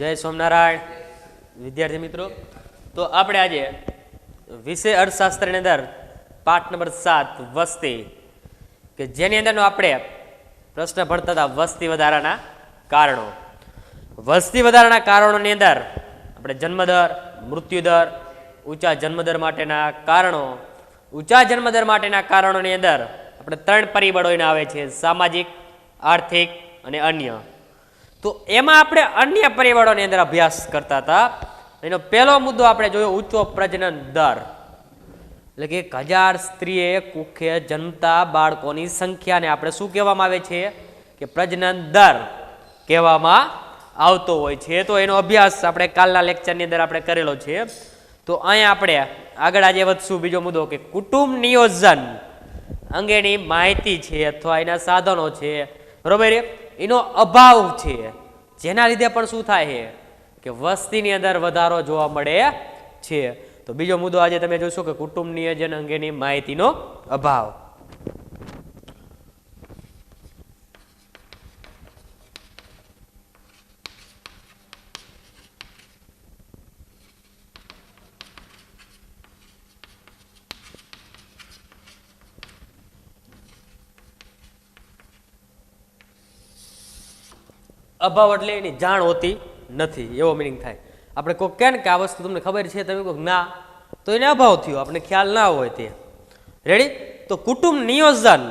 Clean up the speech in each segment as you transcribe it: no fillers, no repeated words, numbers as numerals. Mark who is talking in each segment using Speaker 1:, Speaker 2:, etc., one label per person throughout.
Speaker 1: જય સ્વામિનારાયણ વિદ્યાર્થી મિત્રો. તો આપણે આજે વિષય અર્થશાસ્ત્રની અંદર પાઠ નંબર 7 વસ્તી કે જેની અંદરનો આપણે પ્રશ્ન ભણતા હતા વસ્તી વધારાના કારણો. વસ્તી વધારાના કારણોની અંદર આપણે જન્મદર, મૃત્યુદર, ઊંચા જન્મદર માટેના કારણો, ઊંચા જન્મદર માટેના કારણોની અંદર આપણે 3 પરિબળો એને આવે છે: સામાજિક, આર્થિક અને અન્ય. તો એમાં આપણે અન્ય પરિબળોની અંદર અભ્યાસ કરતા હતા. એનો પહેલો મુદ્દો આપણે જોયો ઊંચો પ્રજનન દર, એટલે કે 1000 સ્ત્રીએ કુખે જન્મતા બાળકોની સંખ્યાને આપણે શું કહેવામાં આવે છે કે પ્રજનન દર કહેવામાં આવતો હોય છે. તો એનો અભ્યાસ આપણે કાલના લેક્ચરની અંદર આપણે કરેલો છે. તો અહીંયા આપણે આગળ આજે વધશું. બીજો મુદ્દો કે કુટુંબ નિયોજન અંગેની માહિતી છે અથવા એના સાધનો છે, બરોબર, એનો અભાવ છે, જેના લીધે પણ શું થાય છે કે વસ્તીની અંદર વધારો જોવા મળે છે. તો બીજો મુદ્દો આજે તમે જોશો કે કુટુંબ નિયોજન અંગેની માહિતીનો અભાવ. અભાવ એટલે એની જાણ હોતી નથી એવો મિનિંગ થાય. આપણે કોઈ કહે ને કે આ વસ્તુ તમને ખબર છે, તમે કહો ના, તો એને અભાવ થયો, આપણે ખ્યાલ ના હોય તે. રેડી? તો કુટુંબ નિયોજન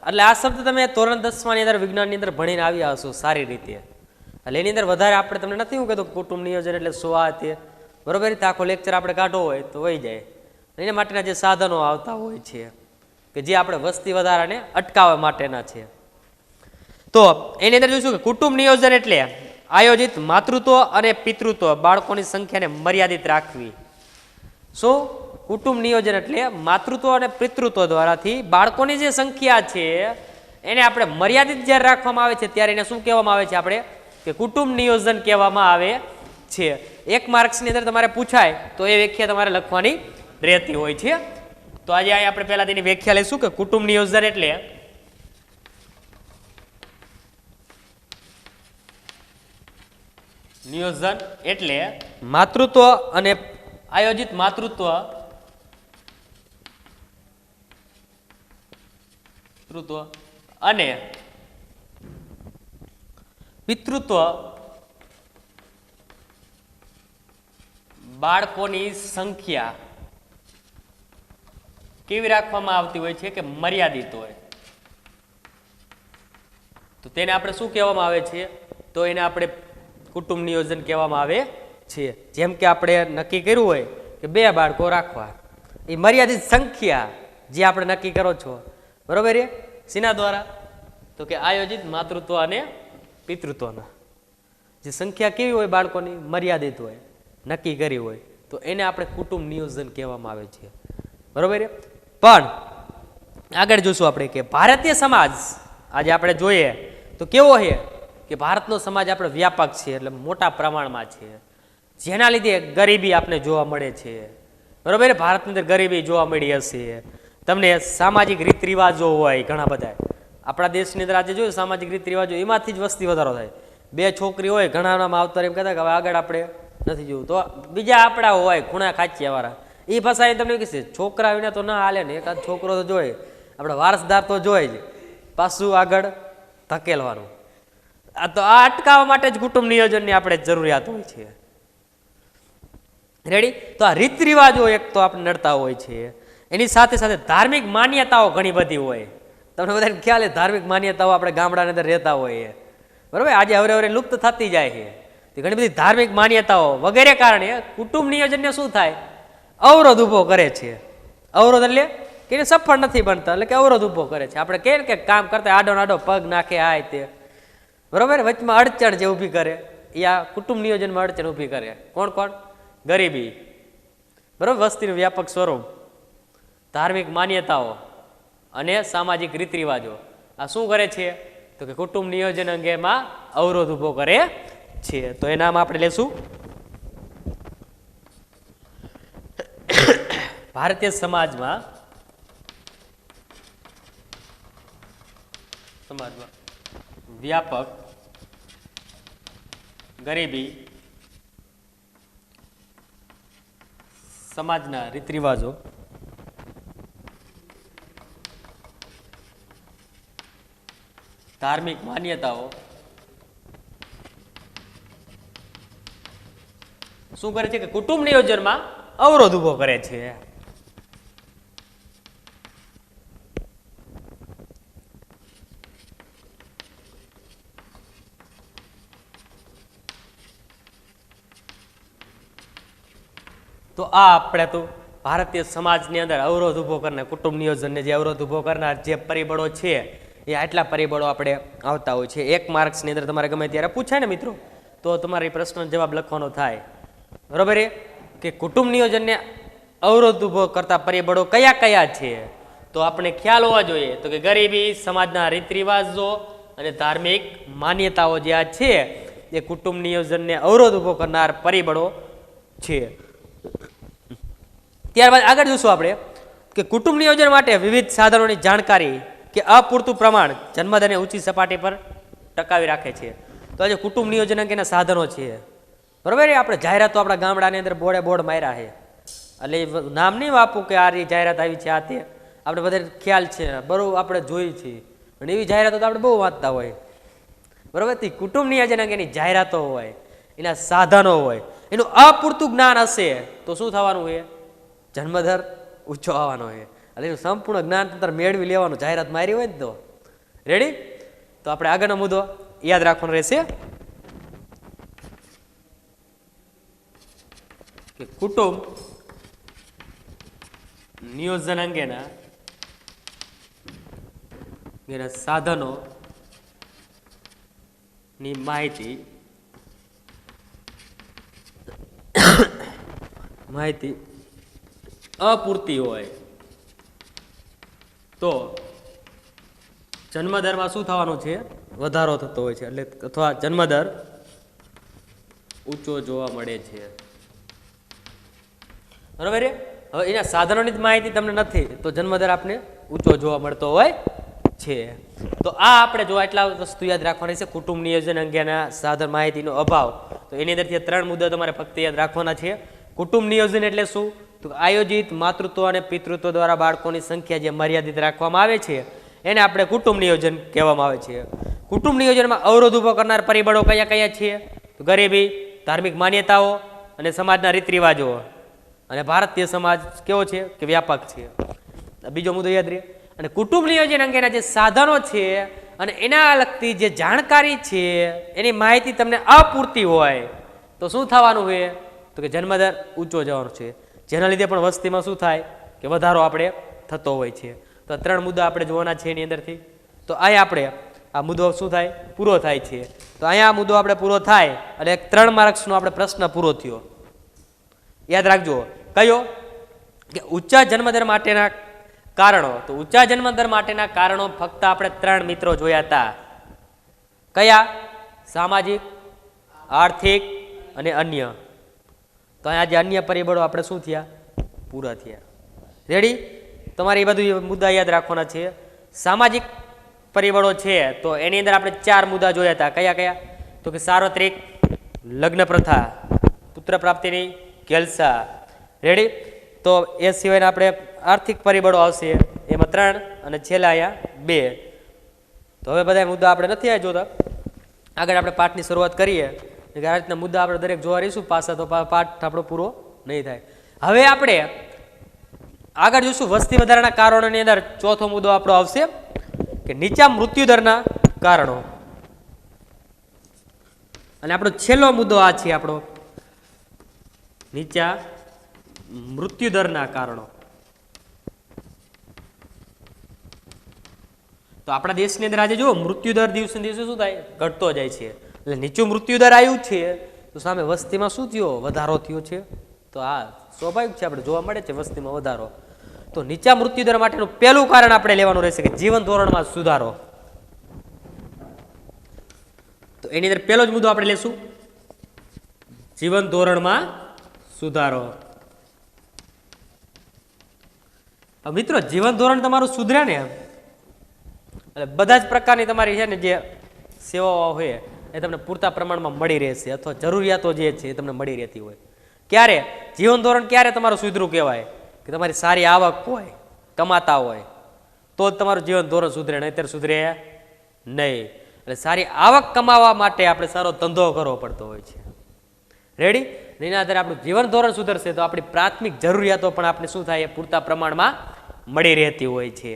Speaker 1: એટલે આ શબ્દ તમે ધોરણ 10 ની અંદર વિજ્ઞાનની અંદર ભણીને આવ્યા હશો સારી રીતે. એટલે એની અંદર વધારે આપણે તમને નથી હું કહેતો કુટુંબ નિયોજન એટલે શું આ તે, બરોબર, આખો લેક્ચર આપણે કાઢવો હોય તો વહી જાય. એના માટેના જે સાધનો આવતા હોય છે કે જે આપણે વસ્તી વધારાને અટકાવવા માટેના છે. તો એની અંદર જોઈશું કે કુટુંબ નિયોજન એટલે આયોજિત માતૃત્વ અને પિતૃત્વ બાળકોની સંખ્યાને મર્યાદિત રાખવી. શું? કુટુંબ નિયોજન એટલે માતૃત્વ અને પિતૃત્વ દ્વારાથી બાળકોની જે સંખ્યા છે એને આપણે મર્યાદિત જ્યારે રાખવામાં આવે છે ત્યારે એને શું કહેવામાં આવે છે આપણે કે કુટુંબ નિયોજન કહેવામાં આવે છે. 1 માર્ક્સની અંદર તમારે પૂછાય તો એ વ્યાખ્યા તમારે લખવાની રહેતી હોય છે. તો આજે આપણે પહેલા તેની વ્યાખ્યા લઈશું કે કુટુંબ નિયોજન એટલે નિયોજન એટલે માતૃત્વ અને આયોજિત માતૃત્વ અને પિતૃત્વ બાળકોની સંખ્યા કેવી રાખવામાં આવતી હોય છે કે મર્યાદિત હોય. તો તેને આપણે શું કહેવામાં આવે છે? તો એને આપણે કુટુંબ નિયોજન કહેવામાં આવે છે. જેમ કે આપણે નક્કી કર્યું હોય કે 2 બાળકો રાખવા, એ મર્યાદિત સંખ્યા જે આપણે નક્કી કરો છો, બરોબર, એ શેના દ્વારા? તો કે આયોજિત માતૃત્વ અને પિતૃત્વના જે સંખ્યા કેવી હોય બાળકોની મર્યાદિત હોય, નક્કી કરી હોય, તો એને આપણે કુટુંબ નિયોજન કહેવામાં આવે છે, બરોબર. પણ આગળ જોશું આપણે કે ભારતીય સમાજ આજે આપણે જોઈએ તો કેવો છે કે ભારતનો સમાજ આપણે વ્યાપક છે, એટલે મોટા પ્રમાણમાં છે, જેના લીધે ગરીબી આપણે જોવા મળે છે, બરોબર. ભારતની અંદર ગરીબી જોવા મળી હશે તમને. સામાજિક રીત રિવાજો હોય ઘણા બધા આપણા દેશની અંદર આજે જોયું, સામાજિક રીત રિવાજો એમાંથી જ વસ્તી વધારો થાય. 2 છોકરી હોય, ઘણાના આવતા એમ કહેતા કે હવે આગળ આપણે નથી જોવું, તો બીજા આપણા હોય ખૂણા ખાંચ્યા વાળા, એ ભાષા તમને કહેશે છોકરા વિના તો ના હાલે ને, એકાદ છોકરો તો જોઈએ, આપણે વારસદાર તો જોઈએ જ, પાછું આગળ ધકેલવાનું. તો આ અટકાવવા માટે જ કુટુંબ નિયોજનની આપણે જરૂરિયાત હોય છે. રેડી? તો આ રીત રિવાજો એક તો આપણે નડતા હોય છે, એની સાથે સાથે ધાર્મિક માન્યતાઓ ઘણી બધી હોય. તમને બધાને ખ્યાલ છે ધાર્મિક માન્યતાઓ આપણે ગામડાની અંદર રહેતા હોઈએ, બરોબર, આજે હવે લુપ્ત થતી જાય છે. તે ઘણી બધી ધાર્મિક માન્યતાઓ વગેરે કારણે કુટુંબ નિયોજનને શું થાય? અવરોધ ઊભો કરે છે. અવરોધ એટલે કે એને સફળ નથી બનતા, એટલે કે અવરોધ ઊભો કરે છે. આપણે કહીએ કે કામ કરતા આડો પગ નાખે આય તે, બરોબર, વચમાં અડચણ જે ઊભી કરે એ આ કુટુંબ નિયોજનમાં અડચણ ઊભી કરે. કોણ કોણ? ગરીબી, બરોબર, વસ્તીનું વ્યાપક સ્વરૂપ, ધાર્મિક માન્યતાઓ અને સામાજિક રીત રિવાજો. આ શું કરે છે? તો કે કુટુંબ નિયોજન અંગેમાં અવરોધ ઊભો કરે છે. તો એ નામ આપણે લેશું ભારતીય સમાજમાં વ્યાપક ગરીબી સમાજના રીત રિવાજો ધાર્મિક માન્યતાઓ શું કરે છે કે કુટુંબ નિયોજનમાં અવરોધ ઉભો કરે છે. તો આ આપણે તો ભારતીય સમાજની અંદર અવરોધ ઉભો કરનાર કુટુંબ નિયોજનને જે અવરોધ ઉભો કરનાર જે પરિબળો છે એ આટલા પરિબળો આપણે આવતા હોય છે. 1 માર્ક્સની અંદર તમારે ગમે ત્યારે પૂછાય ને મિત્રો, તો તમારે પ્રશ્નનો જવાબ લખવાનો થાય. બરોબર છે કે કુટુંબ નિયોજનને અવરોધ ઉભો કરતા પરિબળો કયા કયા છે, તો આપણે ખ્યાલ હોવા જોઈએ. તો કે ગરીબી, સમાજના રીત રિવાજો અને ધાર્મિક માન્યતાઓ જે આ છે એ કુટુંબ નિયોજનને અવરોધ ઉભો કરનાર પરિબળો છે. ત્યારબાદ આગળ જોશું આપણે કે કુટુંબ નિયોજન માટે વિવિધ સાધનોની જાણકારી કે અપૂરતું પ્રમાણ જન્મદરને ઊંચી સપાટી પર ટકાવી રાખે છે. તો આજે કુટુંબ નિયોજન અંગેના સાધનો છે. બરોબર, આપણે જાહેરાતો આપણા ગામડાની અંદર બોર્ડ માર્યા છે, એટલે નામ નહીં આપું કે આ જાહેરાત આવી છે, આ તે આપણે બધા ખ્યાલ છે, બરોબર, આપણે જોઈ છે. અને એવી જાહેરાતો તો આપણે બહુ વાંચતા હોય. બરોબર, કુટુંબ નિયોજન અંગેની જાહેરાતો હોય, એના સાધનો હોય, એનું અપૂરતું જ્ઞાન હશે તો શું થવાનું હોય? જન્મદર ઊંચો આવવાનો હોય. એટલે એનું સંપૂર્ણ જ્ઞાન તંત્ર મેળવી લેવાનું, જાહેરાત મારી હોય ને તો. રેડી? તો આપણે આગળનો મુદ્દો યાદ રાખવાનો રહેશે કે કુટુંબ નિયોજન અંગેના સાધનો ની માહિતી અપૂરતી હોય તો જન્મદરમાં શું થવાનું છે? વધારો થતો હોય છે, એટલે અથવા જન્મદર ઊંચો જોવા મળે છે. બરોબર. હવે એના સાધનોની જ માહિતી તમને નથી તો જન્મદર આપને ઊંચો જોવા મળતો હોય છે. તો આ આપણે જો આટલા વસ્તુ યાદ રાખવાની છે. કુટુંબ નિયોજન અંગેના સાધન માહિતીનો અભાવ, તો એની અંદરથી 3 મુદ્દા તમારે ફક્ત યાદ રાખવાના છે. કુટુંબ નિયોજન એટલે શું? તો આયોજિત માતૃત્વ અને પિતૃત્વ દ્વારા બાળકોની સંખ્યા જે મર્યાદિત રાખવામાં આવે છે એને આપણે કુટુંબ નિયોજન કહેવામાં આવે છે. કુટુંબ નિયોજનમાં અવરોધ ઉભો કરનાર પરિબળો કયા કયા છે? તો ગરીબી, ધાર્મિક માન્યતાઓ અને સમાજના રીત રિવાજો. અને ભારતીય સમાજ કેવો છે કે વ્યાપક છે. બીજો મુદ્દો યાદ રહે. અને કુટુંબ નિયોજન અંગેના જે સાધનો છે અને એના લગતી જે જાણકારી છે એની માહિતી તમને અપૂરતી હોય તો શું થવાનું હોય? તો કે જન્મદર ઊંચો જવાનો છે, જેના લીધે પણ વસ્તીમાં શું થાય કે વધારો આપણે થતો હોય છે. તો 3 મુદ્દા આપણે જોવાના છે એની અંદરથી. તો અહીંયા આપણે આ મુદ્દો શું થાય? પૂરો થાય છે. તો અહીંયા આ મુદ્દો આપણે પૂરો થાય અને 3 માર્ક્સનો આપણે પ્રશ્ન પૂરો થયો. યાદ રાખજો કયો? કે ઊંચા જન્મદર માટેના કારણો. તો ઊંચા જન્મદર માટેના કારણો ફક્ત આપણે 3 મિત્રો જોયા હતા. કયા? સામાજિક, આર્થિક અને અન્ય. તો અહીંયા જે અન્ય પરિબળો આપણે શું થયા? પૂરા થયા. રેડી? તમારે એ બધું મુદ્દા યાદ રાખવાના છે. સામાજિક પરિબળો છે તો એની અંદર આપણે 4 મુદ્દા જોયા હતા. કયા કયા? તો કે સાર્વત્રિક લગ્ન પ્રથા, પુત્ર પ્રાપ્તિની કેલસા. રેડી? તો એ સિવાયના આપણે આર્થિક પરિબળો આવશે, એમાં 3 અને છેલ્લા અહીંયા 2. તો હવે બધા મુદ્દા આપણે નથી જોતા. આગળ આપણે પાઠની શરૂઆત કરીએ. આ રીતના મુદ્દા આપણે દરેક જોવા રહીશું પાછા, તો પાઠ આપણો પૂરો નહીં થાય. હવે આપણે આગળ જોઈશું વસ્તી વધારાના કારણોની અંદર. ચોથો મુદ્દો આપણો આવશે કે નીચા મૃત્યુદરના કારણો. અને આપણો છેલ્લો મુદ્દો આ છે આપણો નીચા મૃત્યુદરના કારણો. તો આપણા દેશની અંદર આજે જુઓ મૃત્યુદર દિવસે દિવસે શું થાય? ઘટતો જાય છે. એટલે નીચું મૃત્યુદર આવ્યું છે તો સામે વસ્તીમાં શું થયો? વધારો થયો છે. તો આ સ્વાભાવિક છે, આપણે જોવા મળે છે વસ્તીમાં વધારો. તો નીચા મૃત્યુદર માટેનું પહેલું કારણ આપણે લેવાનું રહેશે કે જીવન ધોરણમાં સુધારો. તો એની અંદર પહેલો જ મુદ્દો આપણે લેશું, જીવન ધોરણમાં સુધારો. મિત્રો જીવન ધોરણ તમારું સુધરે ને એટલે બધા જ પ્રકારની તમારી છે ને જે સેવાઓ હોય એ તમને પૂરતા પ્રમાણમાં મળી રહેશે, અથવા જરૂરિયાતો જે છે એ તમને મળી રહેતી હોય. ક્યારે જીવન ધોરણ ક્યારે તમારું સુધરું કહેવાય કે તમારી સારી આવક હોય, કમાતા હોય, તો જ તમારું જીવન ધોરણ સુધરે, નહીંતર સુધરે નહીં. એટલે સારી આવક કમાવા માટે આપણે સારો ધંધો કરવો પડતો હોય છે. રેડી? એના આધારે આપણું જીવન ધોરણ સુધરશે તો આપણી પ્રાથમિક જરૂરિયાતો પણ આપણે શું થાય એ પૂરતા પ્રમાણમાં મળી રહેતી હોય છે.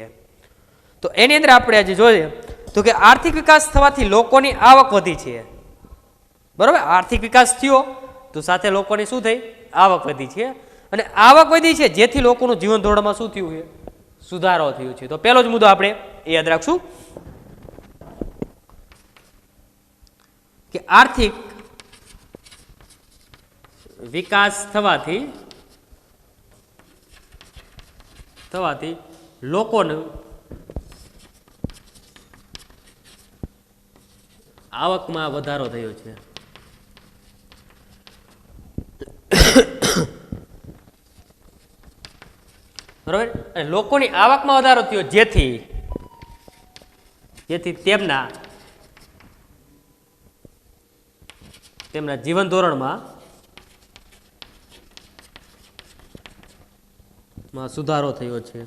Speaker 1: તો એની અંદર આપણે આજે જોઈએ તો કે આર્થિક વિકાસ થવાથી લોકોની આવક વધી છે. બરોબર? આર્થિક વિકાસ થયો તો સાથે લોકોની શું થઈ? આવક વધી છે. અને આવક વધી છે જેથી લોકોનું જીવન ધોરણમાં શું થયું છે? સુધારો થયો છે. તો પહેલો જ મુદ્દો આપણે એ યાદ રાખશું કે આર્થિક વિકાસ થવાથી લોકોનું આવકમાં વધારો થયો છે. બરોબર? અને લોકોની આવકમાં વધારો થયો જેથી તેમના જીવન ધોરણમાં સુધારો થયો છે.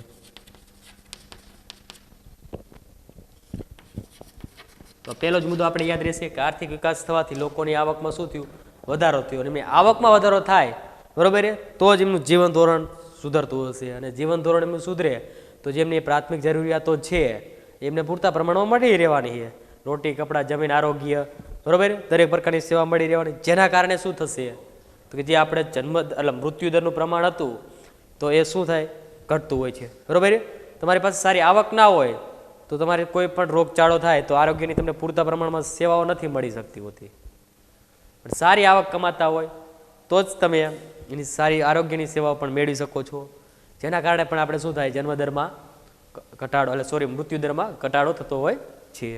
Speaker 1: તો પહેલો જ મુદ્દો આપણે યાદ રહેશે કે આર્થિક વિકાસ થવાથી લોકોની આવકમાં શું થયું? વધારો થયો. અને એમની આવકમાં વધારો થાય, બરોબર, તો જ એમનું જીવન ધોરણ સુધરતું હશે. અને જીવન ધોરણ એમનું સુધરે તો જેમની પ્રાથમિક જરૂરિયાતો છે એમને પૂરતા પ્રમાણમાં મળી રહેવાની છે. રોટી, કપડાં, જમીન, આરોગ્ય, બરોબર, દરેક પ્રકારની સેવા મળી રહેવાની. જેના કારણે શું થશે તો કે જે આપણે એટલે મૃત્યુદરનું પ્રમાણ હતું તો એ શું થાય? ઘટતું હોય છે. બરોબર? તમારી પાસે સારી આવક ના હોય તો તમારે કોઈ પણ રોગચાળો થાય તો આરોગ્યની તમને પૂરતા પ્રમાણમાં સેવાઓ નથી મળી શકતી હોતી. પણ સારી આવક કમાતા હોય તો જ તમે એની સારી આરોગ્યની સેવાઓ પણ મેળવી શકો છો. જેના કારણે પણ આપણે શું થાય? જન્મદરમાં ઘટાડો મૃત્યુદરમાં ઘટાડો થતો હોય છે.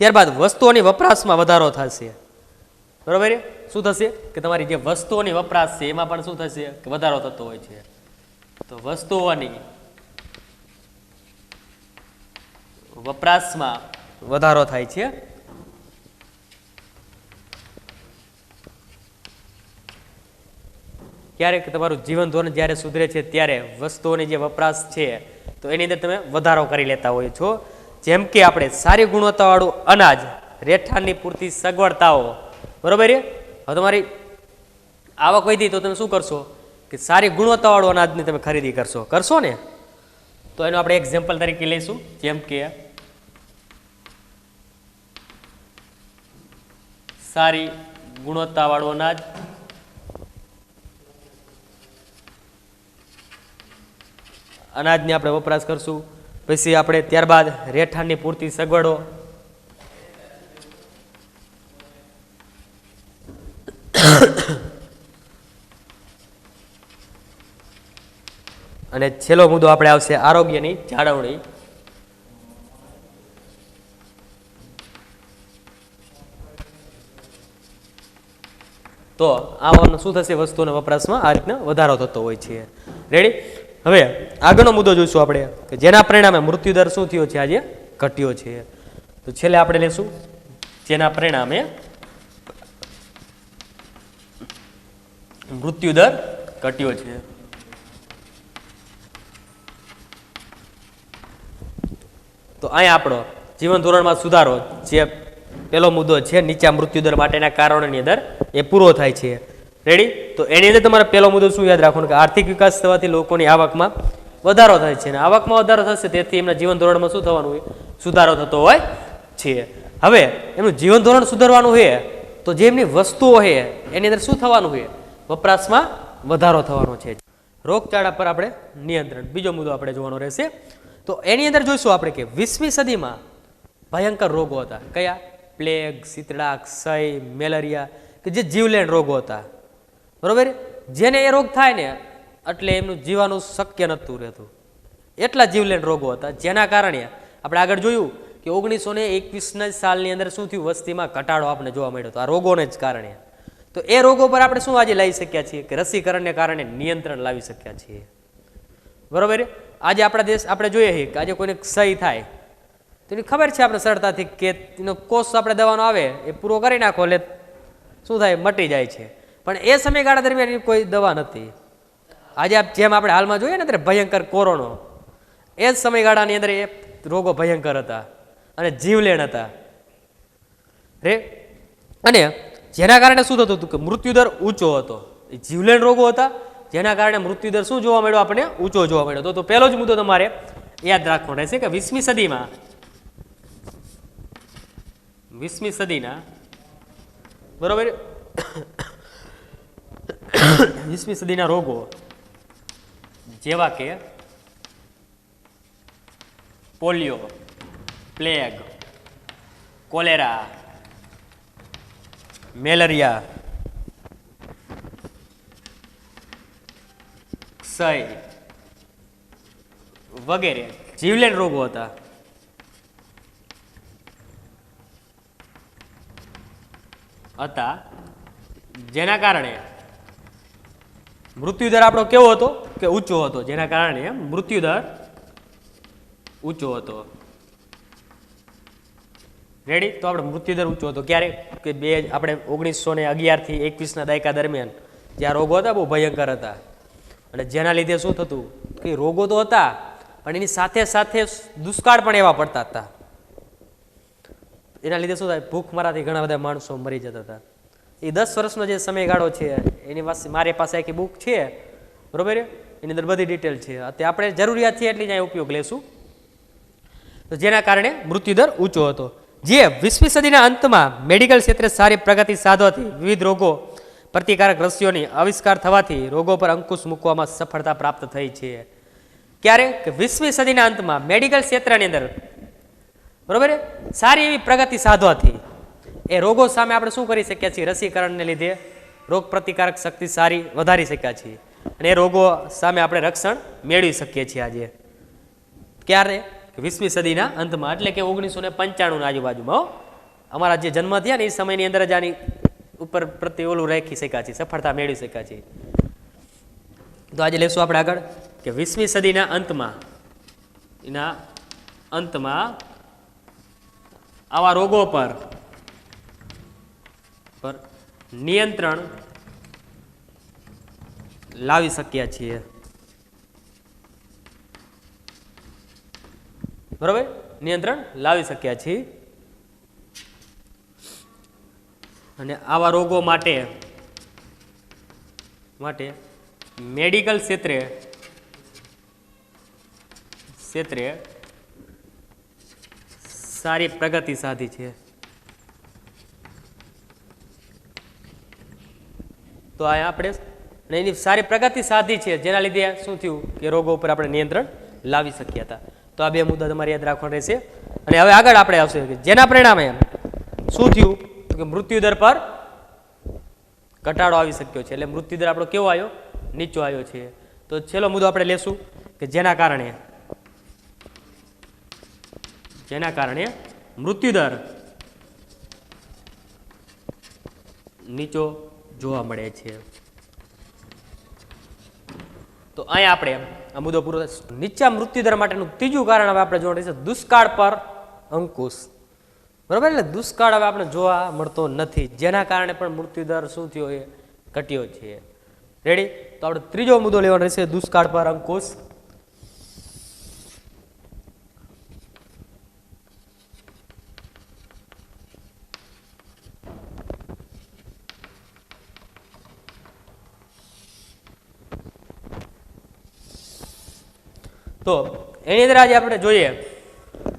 Speaker 1: ત્યારબાદ વસ્તુઓની વપરાશમાં વધારો થશે. બરોબર? શું થશે કે તમારી જે વસ્તુઓની વપરાશ છે એમાં પણ શું થશે કે વધારો થતો હોય છે. તો વસ્તુઓની વપરાશમાં વધારો થાય છે. ક્યારેક તમારું જીવન ધોરણ જ્યારે સુધરે છે ત્યારે વસ્તુઓની જે વપરાશ છે તો એની અંદર તમે વધારો કરી લેતા હોય છો. જેમ કે આપણે સારી ગુણવત્તાવાળું અનાજ, રહેઠાણની પૂરતી સગવડતાઓ, બરોબર? હવે તમારી આવક વધી તો તમે શું કરશો કે સારી ગુણવત્તાવાળું અનાજની તમે ખરીદી કરશો ને? તો એનું આપણે એક્ઝામ્પલ તરીકે લઈશું. જેમ કે સારી ગુણવત્તાવાળું અનાજ, અનાજની આપણે વપરાશ કરશું. પછી આપણે ત્યારબાદ રહેઠાણની પૂરતી સગવડો, અને છેલ્લો મુદ્દો આપણે આવશે આરોગ્યની જાળવણી. તો આમાં શું થશે? વસ્તુઓના વપરાશમાં આ રીતના વધારો થતો હોય છે. રેડી? હવે આગળનો મુદ્દો જોઈશું આપણે કે જેના પરિણામે મૃત્યુદર શું થયો છે? આજે ઘટ્યો છે. તો છેલ્લે આપણે લેશું જેના પરિણામે મૃત્યુદર ઘટ્યો છે. તો અહીંયા આપણો જીવન ધોરણમાં સુધારો જે પહેલો મુદ્દો છે નીચા મૃત્યુદર માટેના કારણોની અંદર એ પૂરો થાય છે. રેડી? તો એની અંદર તમારે પહેલો મુદ્દો શું યાદ રાખવાનો કે આર્થિક વિકાસ થવાથી લોકોની આવકમાં વધારો થાય છે. અને આવકમાં વધારો થશે તેથી એમના જીવન ધોરણમાં શું થવાનું હોય? સુધારો થતો હોય છે. હવે એમનું જીવન ધોરણ સુધારવાનું હોય તો જે એમની વસ્તુઓ છે એની અંદર શું થવાનું હોય? વપરાશમાં વધારો થવાનો છે. રોગચાળા પર આપણે નિયંત્રણ, બીજો મુદ્દો આપણે જોવાનો રહેશે. તો એની અંદર જોઈશું આપણે કે 20મી સદીમાં ભયંકર રોગો હતા. કયા? પ્લેગ, શીતળા, ક્ષય, મેલેરિયા, કે જે જીવલેણ રોગો હતા. બરોબર? જેને એ રોગ થાય ને એટલે એમનું જીવવાનું શક્ય નહોતું રહેતું. એટલા જીવલેણ રોગો હતા જેના કારણે આપણે આગળ જોયું કે 1921ના સાલની અંદર શું થયું? વસ્તીમાં ઘટાડો આપણે જોવા મળ્યો હતો આ રોગોને જ કારણે. તો એ રોગો પર આપણે શું આજે લાવી શક્યા છીએ કે રસીકરણને કારણે નિયંત્રણ લાવી શક્યા છીએ. બરોબર? આજે આપણા દેશ આપણે જોઈએ છીએ કે આજે કોઈને ક્ષય થાય તો એની ખબર છે આપણે સરળતાથી કે એનો કોર્સ આપણે દવાનો આવે એ પૂરો કરી નાખો એટલે શું થાય? મટી જાય છે. પણ એ સમયગાળા દરમિયાન એની કોઈ દવા નથી. આજે જેમ આપણે હાલમાં જોઈએ ને ત્યારે ભયંકર કોરોનો, એ જ સમયગાળાની અંદર એ રોગો ભયંકર હતા અને જીવલેણ હતા રે. અને જેના કારણે શું થતું હતું કે મૃત્યુદર ઊંચો હતો. એ જીવલેણ રોગો હતા જેના કારણે મૃત્યુદર શું જોવા મળ્યો આપણને? ઊંચો જોવા મળ્યો. તો પહેલો જ મુદ્દો તમારે યાદ રાખવાનો રહેશે કે 20મી સદીના બરોબર 20મી સદીના રોગો જેવા કે પોલિયો, પ્લેગ, કોલેરા, મેલેરિયા, ક્ષય વગેરે જીવલેણ રોગો હતા. જેના કારણે મૃત્યુદર આપણો કેવો હતો કે ઊંચો હતો. જેના કારણે મૃત્યુદર ઊંચો હતો. રેડી? તો આપણે મૃત્યુદર ઊંચો હતો ક્યારે? કે આપણે 1911 થી 21ના દાયકા દરમિયાન જ્યાં રોગો હતા બહુ ભયંકર હતા અને જેના લીધે શું થતું કે રોગો તો હતા પણ એની સાથે સાથે દુષ્કાળ પણ એવા પડતા હતા. એના લીધે શું થાય? ભૂખમરાથી ઘણા બધા માણસો મરી જતા હતા. એ 10 વર્ષનો જે સમયગાળો છે એની પાસે મારી પાસે આખી બુક છે બરોબર, એની અંદર બધી ડિટેલ છે. અત્યારે આપણે જરૂરિયાત છે એટલી જ અહીંયા ઉપયોગ લેશું. તો જેના કારણે મૃત્યુદર ઊંચો હતો. જે 20મી સદીના અંતમાં મેડિકલ ક્ષેત્રે સારી પ્રગતિ સાધવાથી વિવિધ રોગો પ્રતિકારક રસીઓની આવિષ્કાર થવાથી રોગો પર અંકુશ મૂકવામાં સફળતા પ્રાપ્ત થઈ છે. ક્યારે? કે 20મી સદીના અંતમાં મેડિકલ ક્ષેત્રની અંદર બરોબર સારી એવી પ્રગતિ સાધવાથી એ રોગો સામે આપણે શું કરી શક્યા છીએ? રસીકરણને લીધે રોગ પ્રતિકારક શક્તિ સારી વધારી શક્યા છીએ અને એ રોગો સામે આપણે રક્ષણ મેળવી શકીએ છીએ આજે. ક્યારે? 20મી સદીના અંતમાં, એટલે કે 1995 આજુબાજુમાં અમારા જે જન્મ થયા ને એ સમયની અંદર જ આની ઉપર પ્રતિ ઓલું રાખી શક્યા છીએ, સફળતા મેળવી શક્યા છીએ. તો આજે લેશું આપણે આગળ કે 20મી સદીના અંતમાં આવા રોગો પર નિયંત્રણ લાવી શક્યા છીએ. બરોબર? નિયંત્રણ લાવી શક્યા છીએ અને આવા રોગો માટે મેડિકલ ક્ષેત્રે સારી પ્રગતિ સાધી છે. તો આ આપણે એની સારી પ્રગતિ સાધી છે જેના લીધે શું થયું કે રોગો ઉપર આપણે નિયંત્રણ લાવી શક્યા હતા. તો આ બે મુદ્દા તમારે યાદ રાખવાના રહેશે. અને હવે આગળ આપણે આવશે કે જેના પરિણામે શું થયું કે મૃત્યુદર પર ઘટાડો આવી શક્યો છે. એટલે મૃત્યુદર આપણો કેવો આવ્યો? નીચો આવ્યો છે. તો છેલ્લો મુદ્દો આપણે લેશું કે જેના કારણે મૃત્યુદર નીચો જોવા મળે છે. તો અહીંયા આપણે આ મુદ્દો પૂરો. નીચા મૃત્યુદર માટેનું ત્રીજું કારણ હવે આપણે જોવા છે દુષ્કાળ પર અંકુશ. બરાબર? એટલે દુષ્કાળ હવે આપણે જોવા મળતો નથી જેના કારણે પણ મૃત્યુદર શું થયો? એ ઘટ્યો છે. રેડી? તો આપણે ત્રીજો મુદ્દો લેવાનો રહેશે દુષ્કાળ પર અંકુશ. તો એની અંદર આજે આપણે જોઈએ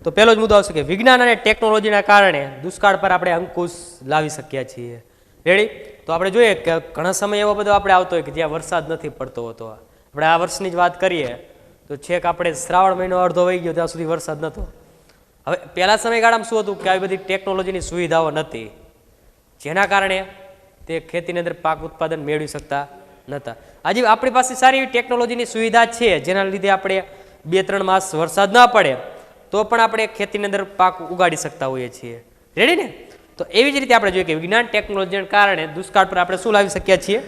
Speaker 1: તો પહેલો જ મુદ્દો આવશે કે વિજ્ઞાન અને ટેકનોલોજીના કારણે દુષ્કાળ પર આપણે અંકુશ લાવી શક્યા છીએ. રેડી? તો આપણે જોઈએ કે ઘણા સમય એવો બધો આપણે આવતો હોય કે જ્યાં વરસાદ નથી પડતો હોતો. આપણે આ વર્ષની જ વાત કરીએ તો છેક આપણે શ્રાવણ મહિનો અડધો વહી ગયો ત્યાં સુધી વરસાદ નહોતો. હવે પહેલા સમયગાળામાં શું હતું કે આવી બધી ટેકનોલોજીની સુવિધાઓ નથી જેના કારણે તે ખેતીની અંદર પાક ઉત્પાદન મેળવી શકતા નહોતા. આજે આપણી પાસે સારી એવી ટેકનોલોજીની સુવિધા છે જેના લીધે આપણે 2-3 માસ વરસાદ ના પડે તો પણ આપણે ખેતીની અંદર પાક ઉગાડી શકતા હોઈએ છીએ. રેડી ને? તો એવી જ રીતે આપણે જોઈએ કે વિજ્ઞાન ટેકનોલોજીના કારણે દુષ્કાળ પર આપણે શું લાવી શક્યા છીએ?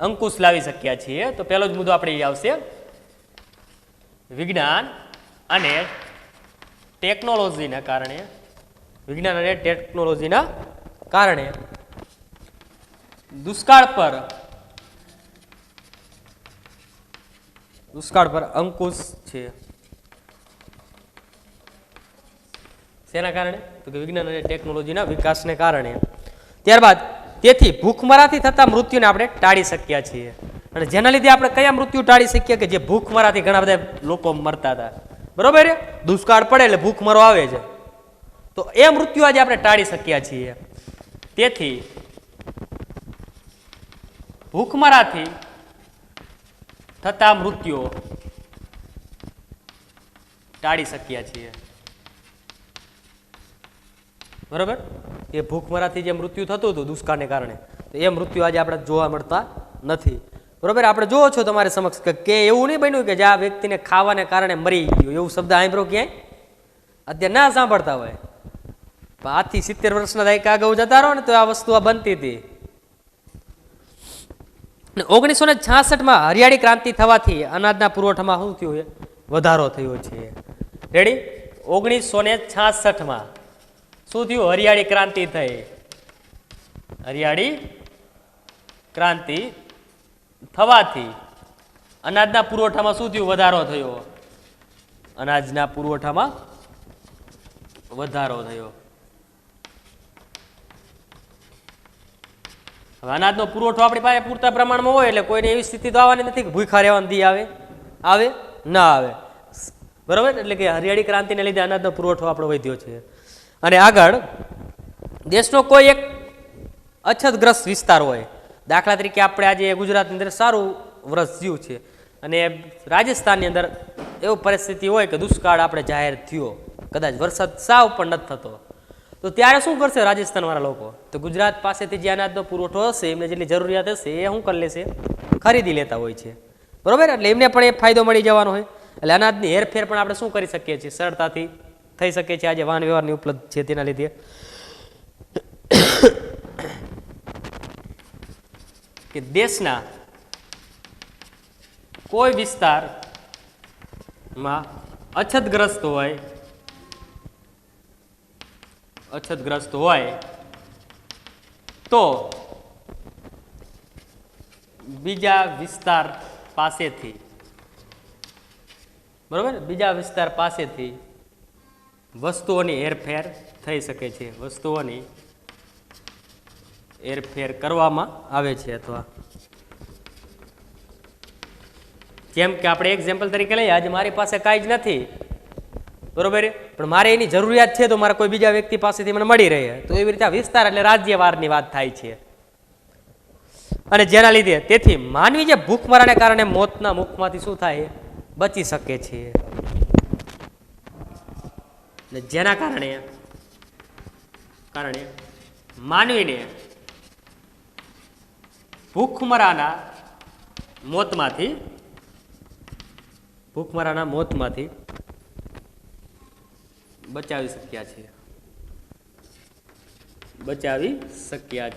Speaker 1: અંકુશ લાવી શક્યા છીએ. તો પહેલો જ મુદ્દો આપણે એ આવશે વિજ્ઞાન અને ટેકનોલોજીના કારણે દુષ્કાળ પર દુષ્કાળ પર અંકુશ છે. શેના કારણે? તો કે વિજ્ઞાન અને ટેકનોલોજીના વિકાસને કારણે. ત્યારબાદ તેથી ભૂખમરાથી થતા મૃત્યુને આપણે ટાળી શક્યા છીએ. અને જેના લીધે આપણે કયા મૃત્યુ ટાળી શકીએ? કે જે ભૂખમરાથી ઘણા બધા લોકો મરતા હતા. બરોબર છે? દુષ્કાળ પડે એટલે ભૂખમરો આવે છે, તો એ મૃત્યુ આજે આપણે ટાળી શક્યા છીએ. તેથી ભૂખમરાથી થતા મૃત્યુઓ ટાળી શક્યા છીએ. બરોબર? એ ભૂખમરાથી જે મૃત્યુ થતું હતું દુષ્કાળને કારણે, તો એ મૃત્યુ આજે આપણે જોવા મળતા નથી. બરોબર? આપણે જોવો છો તમારે સમક્ષ કે એવું નહીં બન્યું કે જે આ વ્યક્તિને ખાવાને કારણે મરી ગયું, એવું શબ્દ સાંભળ્યો ક્યાંય? અત્યારે ના સાંભળતા હોય. આજથી 70 વર્ષના દાયકા અગાઉ જતા રહો ને તો આ વસ્તુ આ બનતી હતી. 1966માં હરિયાળી ક્રાંતિ થવાથી અનાજના પુરવઠામાં શું થયું છે? વધારો થયો છે. રેડી? 1966માં શું થયું? હરિયાળી ક્રાંતિ થઈ. હરિયાળી ક્રાંતિ થવાથી અનાજના પુરવઠામાં શું થયું? વધારો થયો. અનાજના પુરવઠામાં વધારો થયો. હવે અનાજનો પુરવઠો આપણી પાસે પૂરતા પ્રમાણમાં હોય એટલે કોઈને એવી સ્થિતિ તો આવવાની નથી કે ભૂખા રહેવાની દી આવે ના આવે. બરોબર? એટલે કે હરિયાળી ક્રાંતિને લીધે અનાજનો પુરવઠો આપણો વધ્યો છે. અને આગળ દેશનો કોઈ એક અછતગ્રસ્ત વિસ્તાર હોય, દાખલા તરીકે આપણે આજે ગુજરાતની અંદર સારું વર્ષ જીવ છે અને રાજસ્થાનની અંદર એવું પરિસ્થિતિ હોય કે દુષ્કાળ આપણે જાહેર થયો, કદાચ વરસાદ સાવ પણ નથી થતો, તો ત્યારે શું કરશે રાજસ્થાનવાળા લોકો? તો ગુજરાત પાસેથી જે અનાજનો પુરવઠો હશે, એમને જેટલી જરૂરિયાત હશે એ શું કરી લેશે? ખરીદી લેતા હોય છે. બરોબર? એટલે એમને પણ એ ફાયદો મળી જવાનો હોય. એટલે અનાજની હેરફેર પણ આપણે શું કરી શકીએ છીએ? સરળતાથી થઈ શકે છે. આજે વાહન વ્યવહારની ઉપલબ્ધ છે તેના લીધે. કે દેશના કોઈ વિસ્તારમાં અછતગ્રસ્ત હોય તો બીજા વિસ્તાર પાસેથી, બરોબર, બીજા વિસ્તાર પાસેથી વસ્તુઓની હેરફેર થઈ શકે છે. વસ્તુઓની હેરફેર કરવામાં આવે છે. અથવા જેમ કે આપણે એક્ઝામ્પલ તરીકે લઈએ, આજે મારી પાસે કાંઈ જ નથી, બરોબર, પણ મારે એની જરૂરિયાત છે તો મારે કોઈ બીજા વ્યક્તિ પાસેથી મને મળી રહે, તો એવી રીતે વિસ્તાર એટલે રાજ્યવારની વાત થાય છે. અને જેના લીધે તેથી માનવી જે ભૂખમરાને કારણે મોતના મુખમાંથી શું થાય? બચી શકે છે. જેના કારણે માનવીને ભૂખમરાના મોતમાંથી બચાવી શક્યા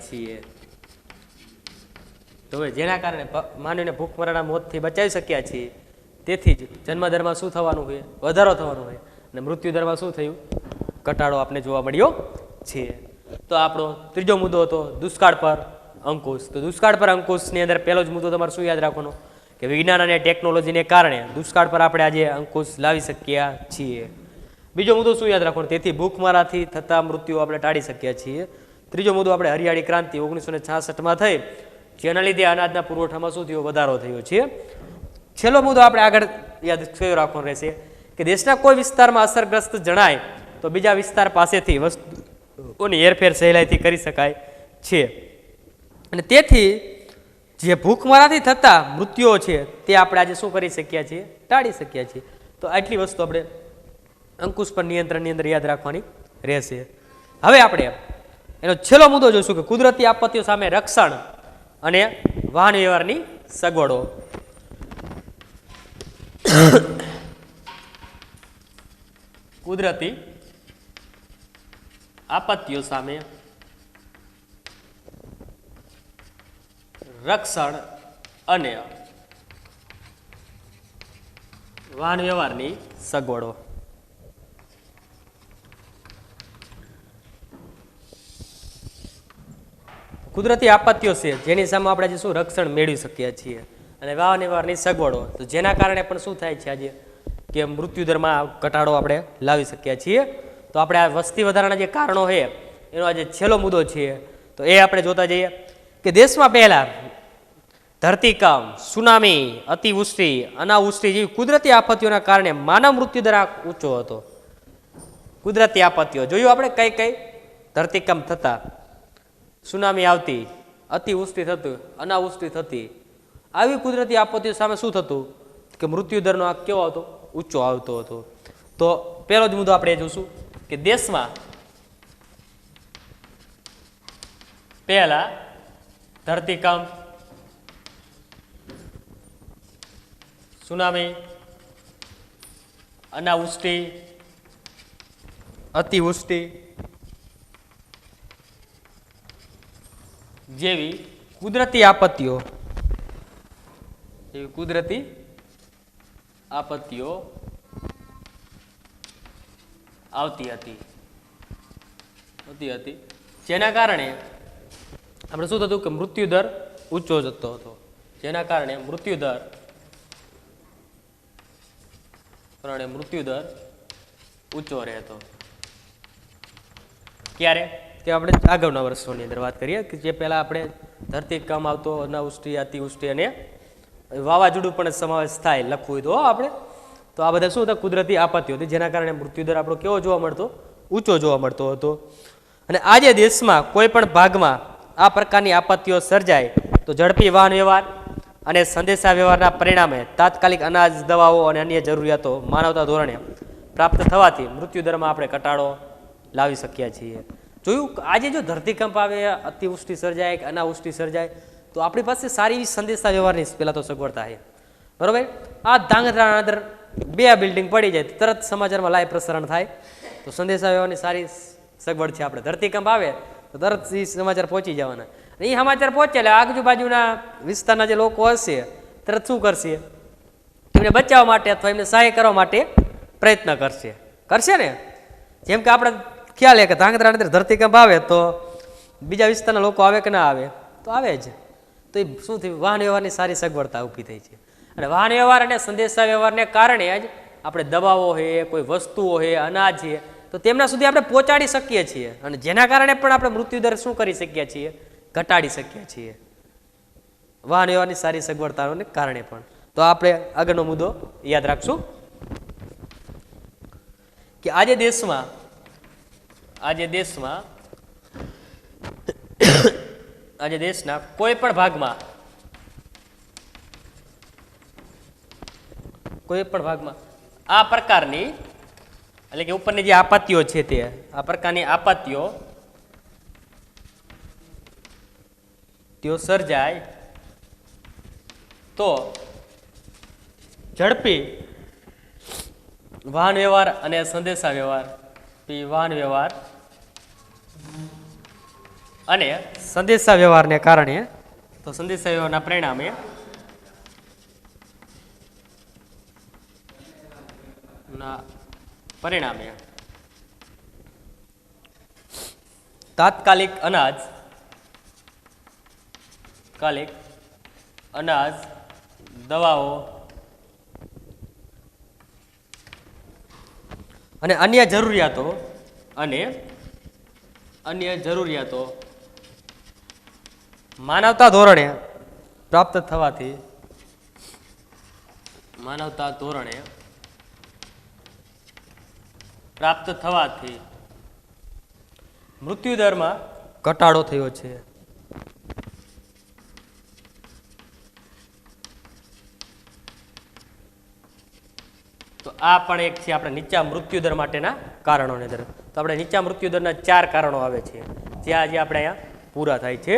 Speaker 1: છીએ. તો હવે જેના કારણે માનવીને ભૂખમરાના મોતથી બચાવી શક્યા છીએ, તેથી જ જન્મદરમાં શું થવાનું હોય? વધારો થવાનો હોય. અને મૃત્યુદરમાં શું થયું? ઘટાડો આપણે જોવા મળ્યો છે. તો આપણો ત્રીજો મુદ્દો હતો દુષ્કાળ પર અંકુશ. તો દુષ્કાળ પર અંકુશની અંદર પહેલો જ મુદ્દો તમારે શું યાદ રાખવાનો? કે વિજ્ઞાન અને ટેકનોલોજીને કારણે દુષ્કાળ પર આપણે આજે અંકુશ લાવી શક્યા છીએ. બીજો મુદ્દો શું યાદ રાખવાનો? તેથી ભૂખમરાથી થતા મૃત્યુ આપણે ટાળી શક્યા છીએ. ત્રીજો મુદ્દો આપણે હરિયાળી ક્રાંતિ 1966માં થઈ, જેના લીધે અનાજના પુરવઠામાં શું થયો? વધારો થયો છે. છેલ્લો મુદ્દો આપણે આગળ યાદ રાખવાનો રહેશે કે દેશના કોઈ વિસ્તારમાં અસરગ્રસ્ત જણાય તો બીજા વિસ્તાર પાસેથી વસ્તુઓની હેરફેર સહેલાઈથી કરી શકાય છે. અને તેથી જે ભૂખમરાથી થતા મૃત્યુઓ છે તે આપણે આજે શું કરી શક્યા છીએ? ટાળી શક્યા છીએ. તો આટલી વસ્તુ આપણે અંકુશ પર નિયંત્રણની અંદર યાદ રાખવાની રહેશે. હવે આપણે એનો છેલ્લો મુદ્દો જોઈશું કે કુદરતી આપત્તિઓ સામે રક્ષણ અને વાહન વ્યવહારની સગવડો. કુદરતી આપત્તિઓ સામે રક્ષણ અને વાહન વ્યવહારની સગવડો. કુદરતી આપત્તિઓ છે જેની સામે આપણે શું રક્ષણ મેળવી શકીએ છીએ અને વાહન વ્યવહારની સગવડો, તો જેના કારણે પણ શું થાય છે આજે કે મૃત્યુદરમાં ઘટાડો આપણે લાવી શકીએ છીએ. તો આપણે આ વસ્તી વધારાના જે કારણો છે એનો આજે છેલ્લો મુદ્દો છે. તો એ આપણે જોતા જઈએ કે દેશમાં પહેલા ધરતીકંપ, સુનામી, અતિવૃષ્ટિ, અનાવૃષ્ટિ જેવી કુદરતી આપત્તિઓના કારણે માનવ મૃત્યુદર ઊંચો હતો. કુદરતી આપત્તિઓ જોયું આપણે કઈ કઈ ધરતીકંપ થતા, સુનામી આવતી, અતિવૃષ્ટિ થતું, અનાવૃષ્ટિ થતી, આવી કુદરતી આપત્તિઓ સામે શું થતું કે મૃત્યુદરનો આ કેવો આવતો ઊંચો આવતો હતો. તો પહેલો જ મુદ્દો આપણે જોશું કે દેશમાં પહેલા ધરતીકંપ, સુનામી, અનાવૃષ્ટિ, અતિવૃષ્ટિ જેવી કુદરતી આપત્તિઓ આવતી હતી. જેના કારણે આપણે શું થતું કે મૃત્યુદર ઊંચો જતો હતો. જેના કારણે મૃત્યુદર ઊંચો રહેતો. ક્યારે કે આપણે આગળના વર્ષોની અંદર વાત કરીએ કે જે પહેલા આપણે ધરતીકંપ આવતો, અનાવૃષ્ટિ, અતિવૃષ્ટિ અને વાવાઝોડું પણ સમાવેશ થાય લખવું હોય તો આપણે. તો આ બધા શું હતા કુદરતી આપત્તિઓ હતી જેના કારણે મૃત્યુદર આપણો કેવો જોવા મળતો ઊંચો જોવા મળતો હતો. અને આજે દેશમાં કોઈ પણ ભાગમાં આ પ્રકારની આપત્તિઓ સર્જાય તો ઝડપી વાહન વ્યવહાર અને સંદેશા વ્યવહારના પરિણામે તાત્કાલિક અનાજ, દવાઓ અને અન્ય જરૂરિયાતો માનવતા ધોરણે પ્રાપ્ત થવાથી મૃત્યુદરમાં આપણે ઘટાડો લાવી શકીએ છીએ. જોયું આજે જો ધરતીકંપ આવે, અતિવૃષ્ટિ સર્જાય કે અનાવૃષ્ટિ સર્જાય તો આપણી પાસે સારી એવી સંદેશા વ્યવહારની પહેલાં તો સગવડતા છે. બરાબર, આ ધાંગધ્રાના અંદર 2 બિલ્ડિંગ પડી જાય તો તરત સમાચારમાં લાઈવ પ્રસારણ થાય. તો સંદેશા વ્યવહારની સારી સગવડ છે. આપણે ધરતીકંપ આવે તો તરત એ સમાચાર પહોંચી જવાના. એ સમાચાર પહોંચે એટલે આજુબાજુના વિસ્તારના જે લોકો હશે તરત શું કરશે, એમને બચાવવા માટે અથવા એમને સહાય કરવા માટે પ્રયત્ન કરશે ને. જેમ કે આપણે ખ્યાલ છે કે ધાંગધ્રાની અંદર ધરતીકંપ આવે તો બીજા વિસ્તારના લોકો આવે કે ના આવે તો આવે જ. તો એ શું થયું, વાહન વ્યવહારની સારી સગવડતા ઊભી થઈ છે. અને વાહન વ્યવહાર અને સંદેશા વ્યવહારને કારણે જ આપણે દવાઓ છે, કોઈ વસ્તુઓ છે, અનાજ છે તો તેમના સુધી આપણે પહોંચાડી શકીએ છીએ. અને જેના કારણે પણ આપણે મૃત્યુદર શું કરી શકીએ છીએ, ઘટાડી શકીએ છીએ, વાહન વ્યવહારની સારી સગવડતાઓને કારણે પણ. તો આપણે આગળનો મુદ્દો યાદ રાખશું કે આજે દેશના કોઈ પણ ભાગમાં આ પ્રકારની એટલે કે ઉપરની જે આપત્તિઓ છે તે આ પ્રકારની આપત્તિઓ સર્જાય તો ઝડપી વાહન વ્યવહાર અને સંદેશા વ્યવહાર અને સંદેશા વ્યવહારને કારણે તો સંદેશા વ્યવહારના પરિણામે તાત્કાલિક અનાજ, દવાઓ અને અન્ય જરૂરિયાતો માનવતા ધોરણે પ્રાપ્ત થવાથી મૃત્યુદરમાં ઘટાડો થયો છે. તો આ પણ એક છે આપણે નીચા મૃત્યુદર માટેના કારણોની અંદર. તો આપણે નીચા મૃત્યુદરના 4 કારણો આવે છે જે આજે આપણે અહીંયા પૂરા થાય છે.